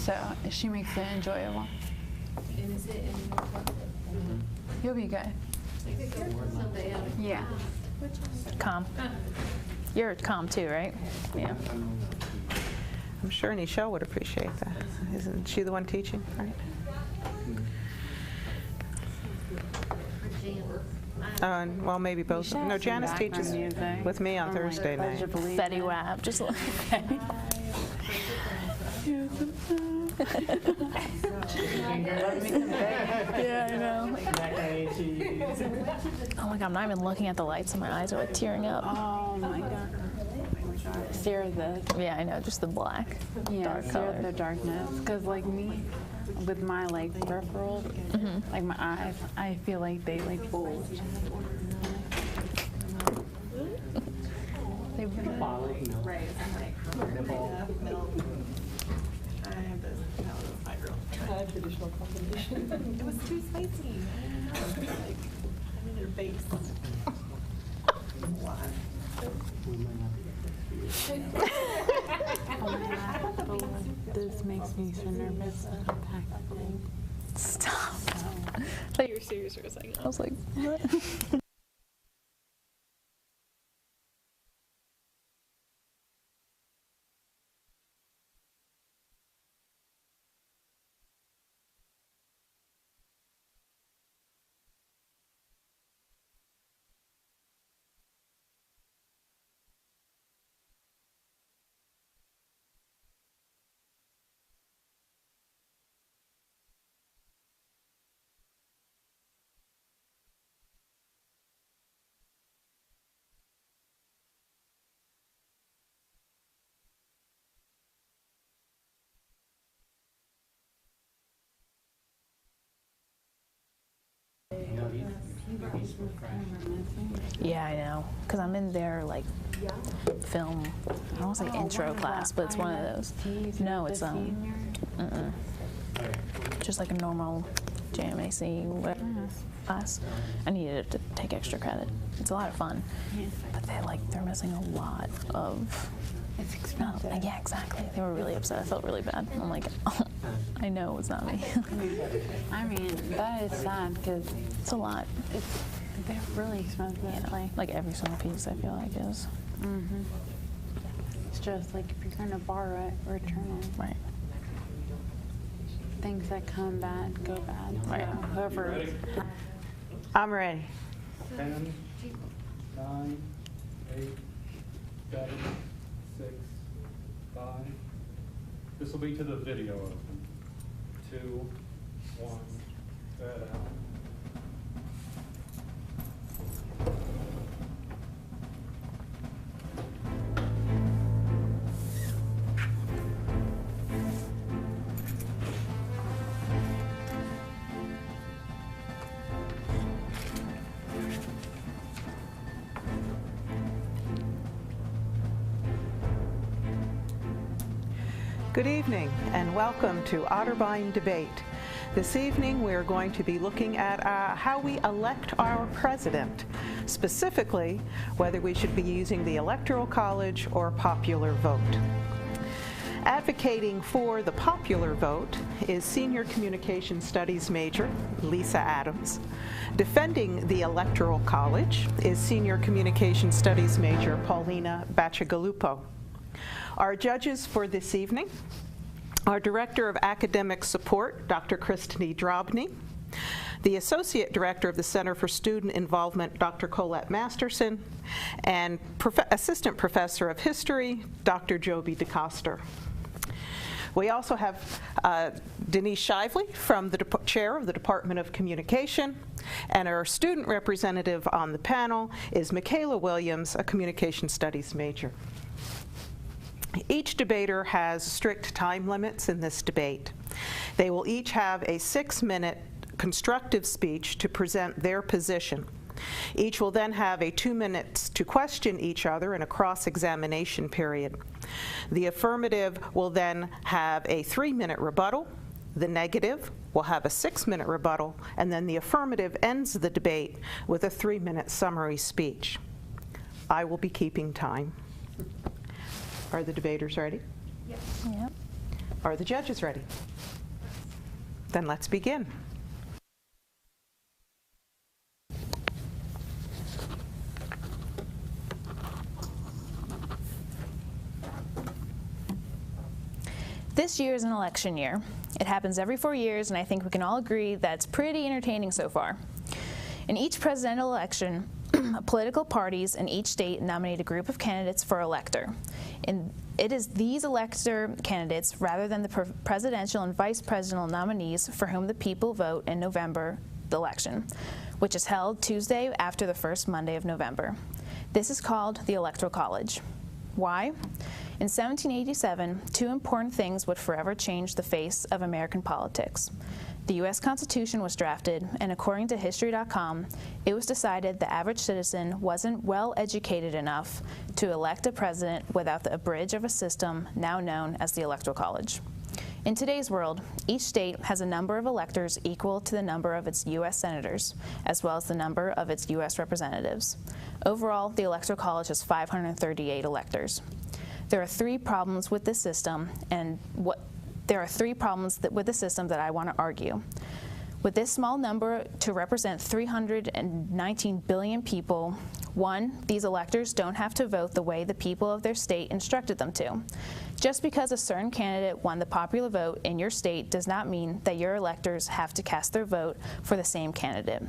so she makes it enjoyable. And is it in your book? You'll be good. Yeah. Calm. You're calm too, right? Yeah. I'm sure Nichelle would appreciate that. Isn't she the one teaching, right? Well, maybe both. No, Janice teaches with me on Thursday night. Fetty Wap, just like yeah, I know. Oh my God, I'm not even looking at the lights and my eyes are like tearing up. Oh my God. Stare at this. Yeah, I know, just the black. Yeah, dark stare color. at the darkness. Because like me, with my like peripherals, like my eyes, I feel like they like bulge. They Right. Traditional combination. It was too spicy. Like, I'm in your face. This makes me so nervous. Stop. I thought you were serious for a second. I was like, what? Yeah, I know. Because I'm in their like film, I don't want to say intro class, but it's one of those. No, it's just like a normal JMAC whatever class. I needed it to take extra credit. It's a lot of fun, but they're missing a lot of. It's expensive. Yeah, exactly. They were really upset. I felt really bad. I'm like, oh, I know it's not me. I mean, that is sad because It's a lot. they're really expensive. Yeah, like every single piece I feel like is. It's just like if you're going to borrow it, return it. Right. Things that come bad, go bad. Right. So whoever. I'm ready. 10, 9, 8, 7, 6, 5. This will be to the video open. 2, 1, go ahead, Alan. Good evening and welcome to Otterbein Debate. This evening we are going to be looking at how we elect our president, specifically whether we should be using the Electoral College or popular vote. Advocating for the popular vote is Senior Communication Studies major Lisa Adams. Defending the Electoral College is Senior Communication Studies major Paulina Bacigalupo. Our judges for this evening, our Director of Academic Support, Dr. Kristine Drobny, the Associate Director of the Center for Student Involvement, Dr. Colette Masterson, and Assistant Professor of History, Dr. Joby DeCoster. We also have Denise Shively from the Chair of the Department of Communication, and our student representative on the panel is Michaela Williams, a Communication Studies major. Each debater has strict time limits in this debate. They will each have a 6-minute constructive speech to present their position. Each will then have 2 minutes to question each other in a cross-examination period. The affirmative will then have a 3-minute rebuttal. The negative will have a 6-minute rebuttal, and then the affirmative ends the debate with a 3-minute summary speech. I will be keeping time. Are the debaters ready? Yep. Are the judges ready? Then let's begin. This year is an election year. It happens every 4 years, and I think we can all agree that it's pretty entertaining so far. In each presidential election, political parties in each state nominate a group of candidates for elector. And it is these elector candidates, rather than the presidential and vice presidential nominees, for whom the people vote in November the election, which is held Tuesday after the first Monday of November. This is called the Electoral College. Why? In 1787, two important things would forever change the face of American politics. The U.S. Constitution was drafted, and according to History.com, it was decided the average citizen wasn't well educated enough to elect a president without the abridge of a system now known as the Electoral College. In today's world, each state has a number of electors equal to the number of its U.S. senators, as well as the number of its U.S. representatives. Overall, the Electoral College has 538 electors. There are three problems with this system, with the system that I want to argue. With this small number to represent 319 billion people, one, these electors don't have to vote the way the people of their state instructed them to. Just because a certain candidate won the popular vote in your state does not mean that your electors have to cast their vote for the same candidate.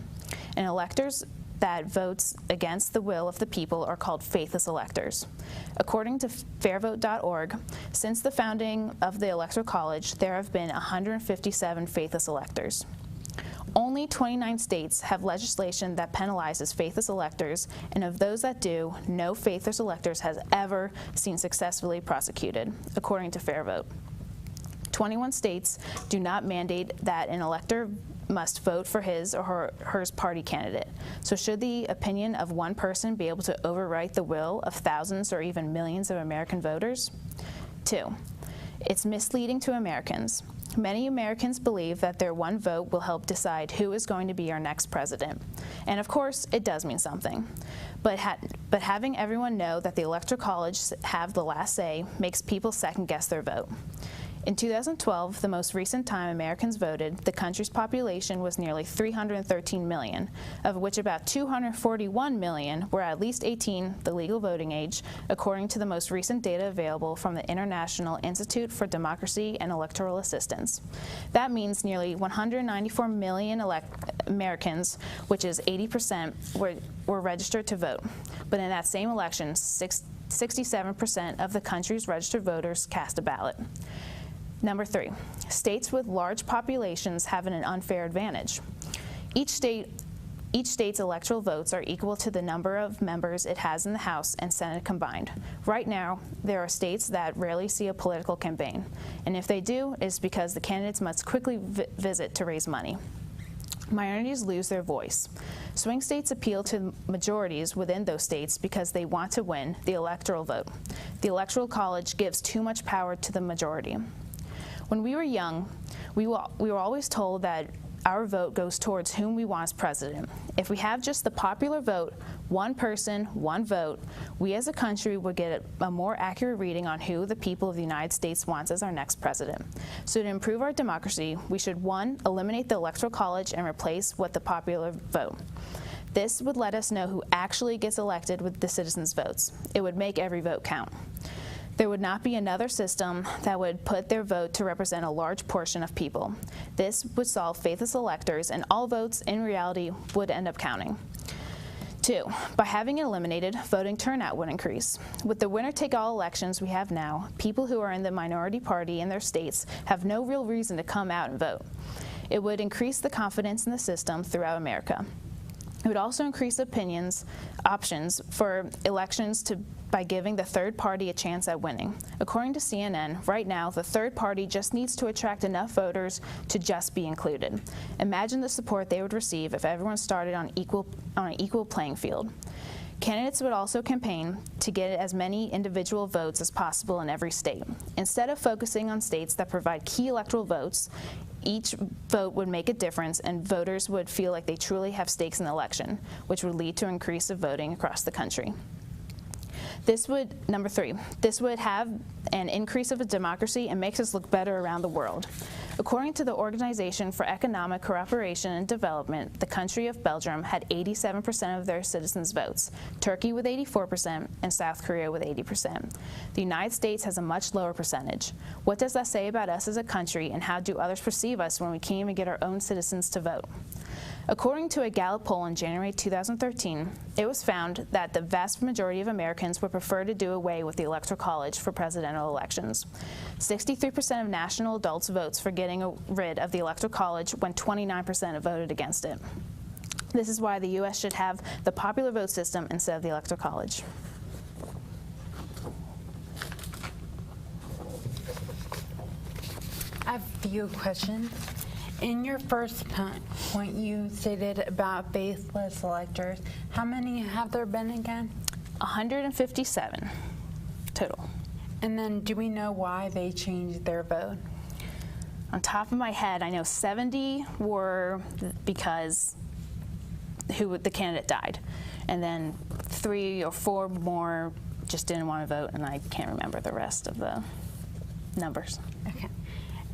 And electors that votes against the will of the people are called faithless electors. According to fairvote.org, since the founding of the Electoral College, there have been 157 faithless electors. Only 29 states have legislation that penalizes faithless electors, and of those that do, no faithless electors has ever been successfully prosecuted, according to Fairvote. 21 states do not mandate that an elector must vote for his or her party candidate. So should the opinion of one person be able to overwrite the will of thousands or even millions of American voters? 2, it's misleading to Americans. Many Americans believe that their one vote will help decide who is going to be our next president. And of course, it does mean something. But having everyone know that the Electoral College have the last say makes people second-guess their vote. In 2012, the most recent time Americans voted, the country's population was nearly 313 million, of which about 241 million were at least 18, the legal voting age, according to the most recent data available from the International Institute for Democracy and Electoral Assistance. That means nearly 194 million Americans, which is 80%, were registered to vote. But in that same election, 67% of the country's registered voters cast a ballot. Number 3, states with large populations have an unfair advantage. Each state's electoral votes are equal to the number of members it has in the House and Senate combined. Right now, there are states that rarely see a political campaign, and if they do, it's because the candidates must quickly visit to raise money. Minorities lose their voice. Swing states appeal to majorities within those states because they want to win the electoral vote. The Electoral College gives too much power to the majority. When we were young, we were always told that our vote goes towards whom we want as president. If we have just the popular vote, one person, one vote, we as a country would get a more accurate reading on who the people of the United States wants as our next president. So to improve our democracy, we should, 1, eliminate the Electoral College and replace with the popular vote. This would let us know who actually gets elected with the citizens' votes. It would make every vote count. There would not be another system that would put their vote to represent a large portion of people. This would solve faithless electors, and all votes, in reality, would end up counting. 2, by having it eliminated, voting turnout would increase. With the winner-take-all elections we have now, people who are in the minority party in their states have no real reason to come out and vote. It would increase the confidence in the system throughout America. It would also increase options for elections by giving the third party a chance at winning. According to CNN, right now, the third party just needs to attract enough voters to just be included. Imagine the support they would receive if everyone started on an equal playing field. Candidates would also campaign to get as many individual votes as possible in every state. Instead of focusing on states that provide key electoral votes, each vote would make a difference, and voters would feel like they truly have stakes in the election, which would lead to an increase of voting across the country. Number 3, this would have an increase of democracy and makes us look better around the world. According to the Organization for Economic Cooperation and Development, the country of Belgium had 87% of their citizens' votes, Turkey with 84%, and South Korea with 80%. The United States has a much lower percentage. What does that say about us as a country, and how do others perceive us when we can't even get our own citizens to vote? According to a Gallup poll in January 2013, it was found that the vast majority of Americans would prefer to do away with the Electoral College for presidential elections. 63% of national adults votes for getting rid of the Electoral College when 29% voted against it. This is why the U.S. should have the popular vote system instead of the Electoral College. I have a few questions. In your first point, you stated about faithless electors. How many have there been again? 157 total. And then do we know why they changed their vote? On top of my head, I know 70 were because the candidate died. And then 3 or 4 more just didn't want to vote, and I can't remember the rest of the numbers. Okay.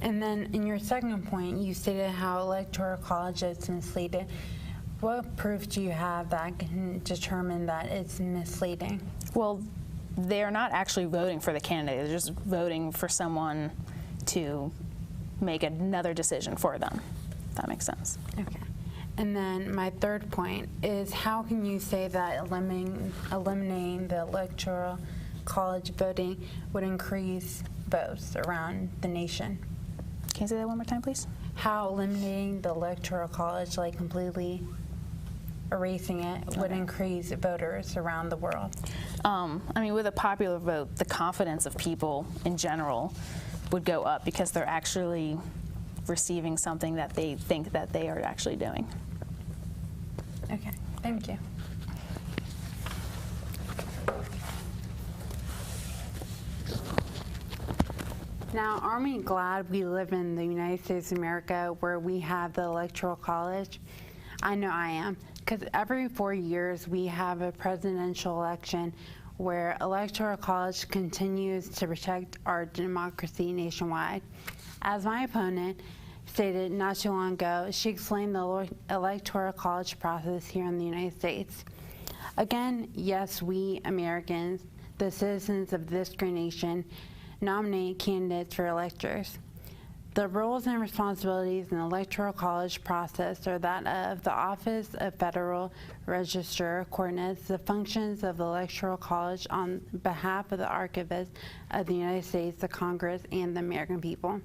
And then in your second point, you stated how Electoral College is misleading. What proof do you have that can determine that it's misleading? Well, they're not actually voting for the candidate. They're just voting for someone to make another decision for them, if that makes sense. Okay. And then my third point is, how can you say that eliminating the Electoral College voting would increase votes around the nation? Can you say that one more time, please? How eliminating the Electoral College, like completely erasing it, would increase voters around the world? I mean, with a popular vote, the confidence of people in general would go up because they're actually receiving something that they think that they are actually doing. Okay, thank you. Now, aren't we glad we live in the United States of America where we have the Electoral College? I know I am, because every 4 years we have a presidential election where Electoral College continues to protect our democracy nationwide. As my opponent stated not too long ago, she explained the Electoral College process here in the United States. Again, yes, we Americans, the citizens of this great nation, nominate candidates for electors. The roles and responsibilities in the Electoral College process are that of the Office of Federal Register coordinates the functions of the Electoral College on behalf of the Archivist of the United States, the Congress, and the American people.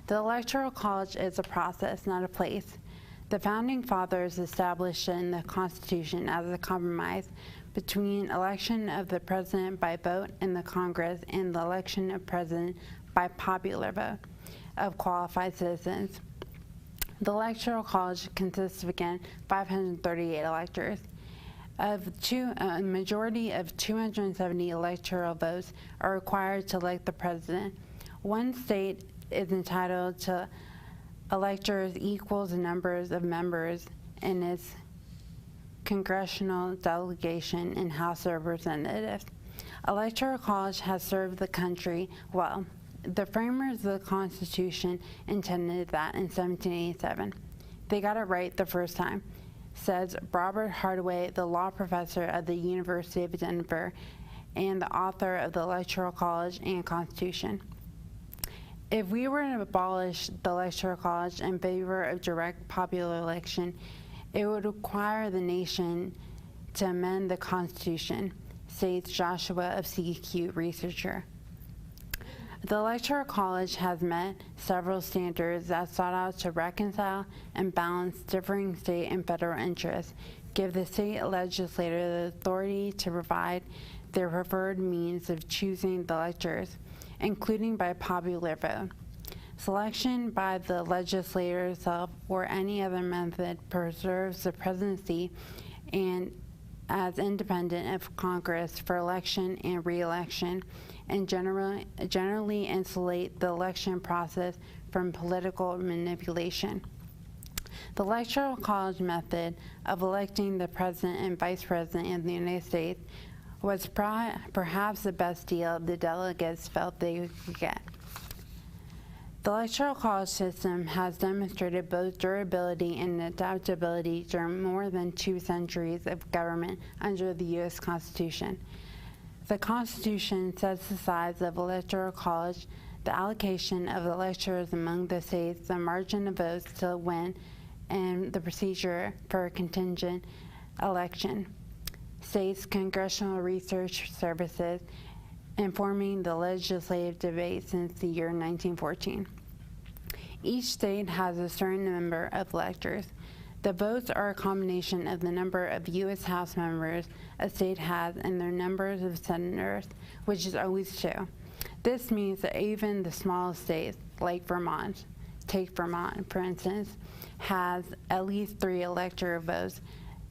The Electoral College is a process, not a place. The Founding Fathers established in the Constitution as a compromise between election of the President by vote in the Congress and the election of President by popular vote of qualified citizens. The Electoral College consists of, again, 538 electors. A majority of 270 electoral votes are required to elect the President. One state is entitled to electors equals the numbers of members in its congressional delegation and House of Representatives. Electoral College has served the country well. The framers of the Constitution intended that in 1787. They got it right the first time, says Robert Hardaway, the law professor at the University of Denver and the author of the Electoral College and Constitution. If we were to abolish the Electoral College in favor of direct popular election, it would require the nation to amend the Constitution, states Joshua of CQ researcher. The Electoral College has met several standards that sought out to reconcile and balance differing state and federal interests, give the state legislature the authority to provide their preferred means of choosing the electors, including by popular vote. Selection by the legislature itself or any other method preserves the presidency and as independent of Congress for election and re-election, and generally insulate the election process from political manipulation. The Electoral College method of electing the President and Vice President of the United States was perhaps the best deal the delegates felt they could get. The Electoral College system has demonstrated both durability and adaptability during more than 2 centuries of government under the U.S. Constitution. The Constitution sets the size of Electoral College, the allocation of electors among the states, the margin of votes to win, and the procedure for a contingent election. States Congressional Research Services informing the legislative debate since the year 1914. Each state has a certain number of electors. The votes are a combination of the number of U.S. House members a state has and their numbers of senators, which is always 2. This means that even the smallest states, like Vermont, take Vermont for instance, has at least 3 electoral votes.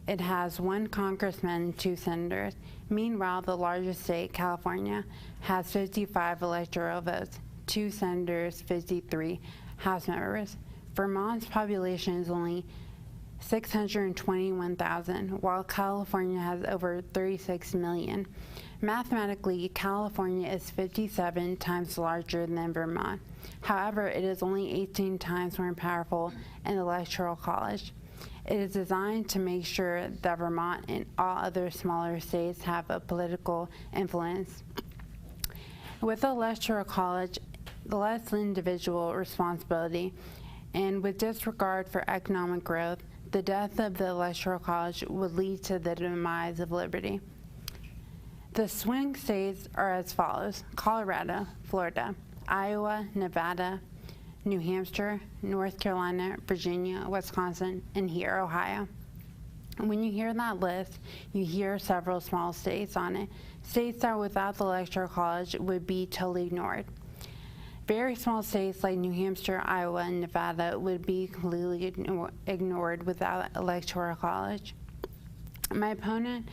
It has 1 congressman and 2 senators. Meanwhile, the largest state, California, has 55 electoral votes, 2 senators, 53 House members. Vermont's population is only 621,000, while California has over 36 million. Mathematically, California is 57 times larger than Vermont. However, it is only 18 times more powerful in the Electoral College. It is designed to make sure that Vermont and all other smaller states have a political influence. With the Electoral College, the less individual responsibility, and with disregard for economic growth, the death of the Electoral College would lead to the demise of liberty. The swing states are as follows: Colorado, Florida, Iowa, Nevada, New Hampshire, North Carolina, Virginia, Wisconsin, and here, Ohio. When you hear that list, you hear several small states on it. States that without the Electoral College would be totally ignored. Very small states like New Hampshire, Iowa, and Nevada would be completely ignored without Electoral College. My opponent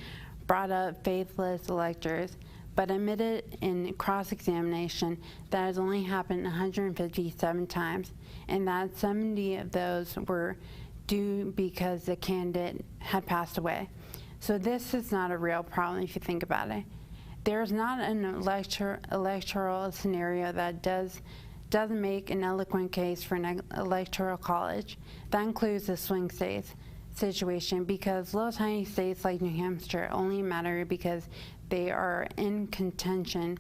brought up faithless electors, but admitted in cross-examination that has only happened 157 times, and that 70 of those were due because the candidate had passed away. So this is not a real problem if you think about it. There's not an electoral scenario that doesn't make an eloquent case for an electoral college. That includes the swing states situation, because little tiny states like New Hampshire only matter because they are in contention,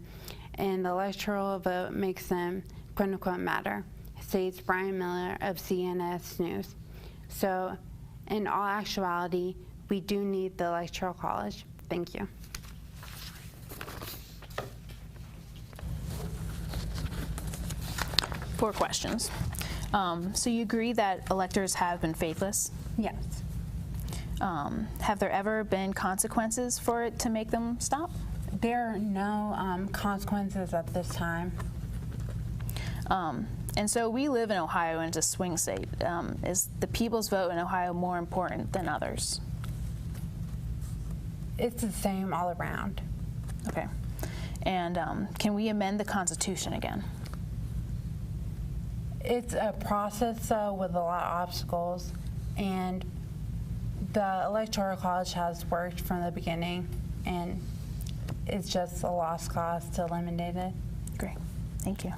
and the electoral vote makes them quote-unquote matter, states Brian Miller of CNS News. So in all actuality, we do need the Electoral College. Thank you. Four questions. So you agree that electors have been faithless? Yes. Have there ever been consequences for it to make them stop? There are no consequences at this time. And so we live in Ohio, and it's a swing state. Is the people's vote in Ohio more important than others? It's the same all around. Okay. And can we amend the Constitution again? It's a process, though, with a lot of obstacles, and the Electoral College has worked from the beginning, and it's just a lost cause to eliminate it. Great. Thank you.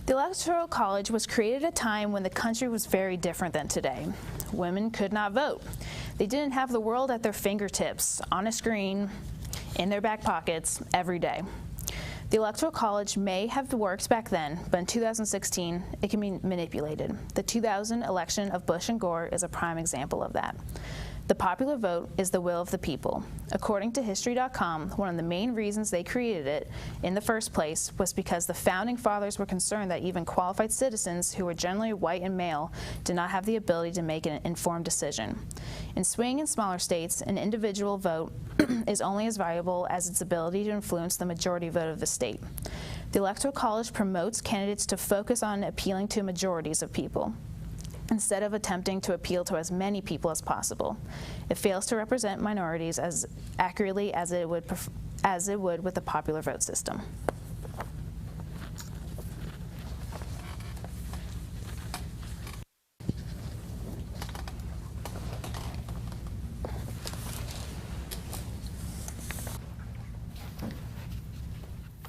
The Electoral College was created at a time when the country was very different than today. Women could not vote. They didn't have the world at their fingertips, on a screen, in their back pockets, every day. The Electoral College may have worked back then, but in 2016, it can be manipulated. The 2000 election of Bush and Gore is a prime example of that. The popular vote is the will of the people. According to History.com, one of the main reasons they created it in the first place was because the founding fathers were concerned that even qualified citizens, who were generally white and male, did not have the ability to make an informed decision. In swing and smaller states, an individual vote is only as valuable as its ability to influence the majority vote of the state. The Electoral College promotes candidates to focus on appealing to majorities of people, instead of attempting to appeal to as many people as possible. It fails to represent minorities as accurately as it would as it would with the popular vote system.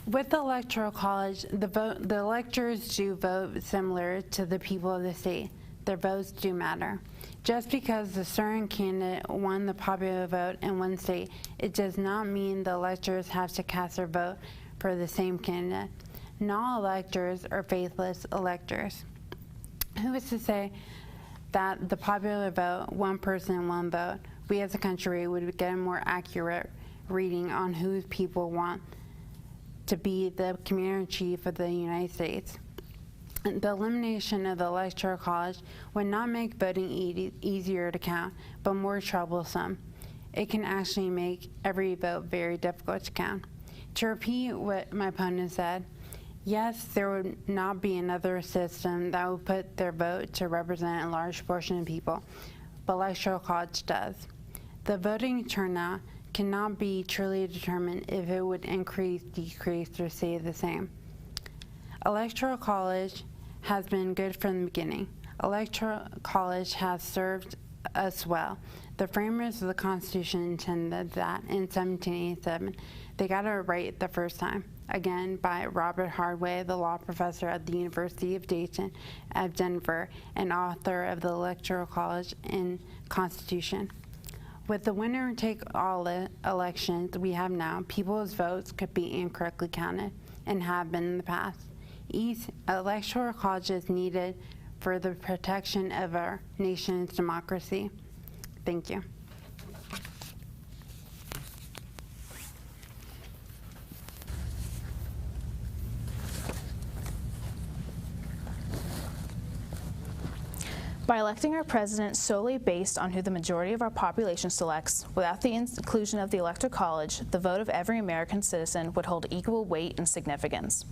With the Electoral College, the electors do vote similar to the people of the state. Their votes do matter. Just because a certain candidate won the popular vote in one state, it does not mean the electors have to cast their vote for the same candidate. Not all electors are faithless electors. Who is to say that the popular vote, one person, one vote, we as a country would get a more accurate reading on who people want to be the commander-in-chief of the United States? The elimination of the Electoral College would not make voting easier to count, but more troublesome. It can actually make every vote very difficult to count. To repeat what my opponent said, yes, there would not be another system that would put their vote to represent a large portion of people, but Electoral College does. The voting turnout cannot be truly determined if it would increase, decrease, or stay the same. Electoral College has been good from the beginning. Electoral College has served us well. The framers of the Constitution intended that in 1787, they got it right the first time, again by Robert Hardway, the law professor at the University of Dayton at Denver and author of the Electoral College and Constitution. With the winner-take-all elections we have now, people's votes could be incorrectly counted and have been in the past. Each electoral college is needed for the protection of our nation's democracy. Thank you. By electing our president solely based on who the majority of our population selects, without the inclusion of the Electoral College, the vote of every American citizen would hold equal weight and significance.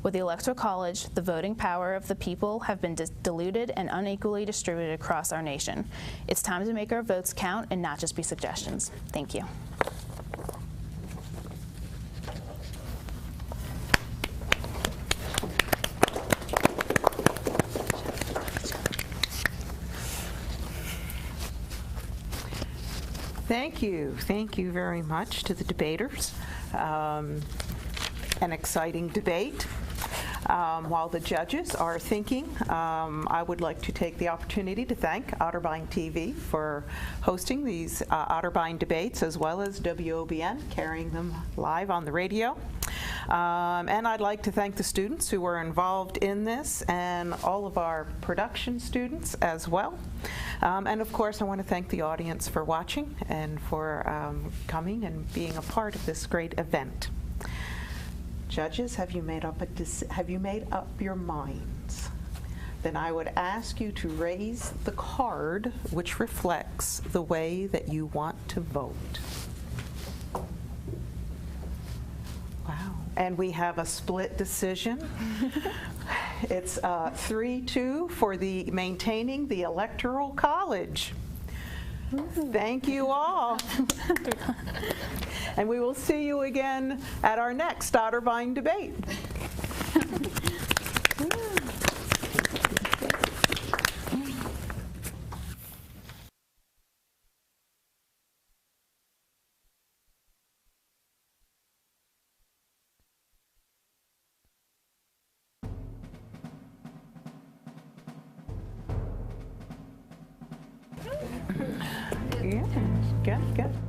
With the Electoral College, the voting power of the people have been diluted and unequally distributed across our nation. It's time to make our votes count and not just be suggestions. Thank you. Thank you. Thank you very much to the debaters. An exciting debate. While the judges are thinking, I would like to take the opportunity to thank Otterbein TV for hosting these Otterbein debates, as well as WOBN carrying them live on the radio. And I'd like to thank the students who were involved in this and all of our production students as well. And of course, I want to thank the audience for watching and for coming and being a part of this great event. Judges, have you made up your minds? Then I would ask you to raise the card which reflects the way that you want to vote. Wow. And we have a split decision. It's 3-2 for the maintaining the Electoral College. Thank you all. And we will see you again at our next Otterbein debate. Yeah, good, good.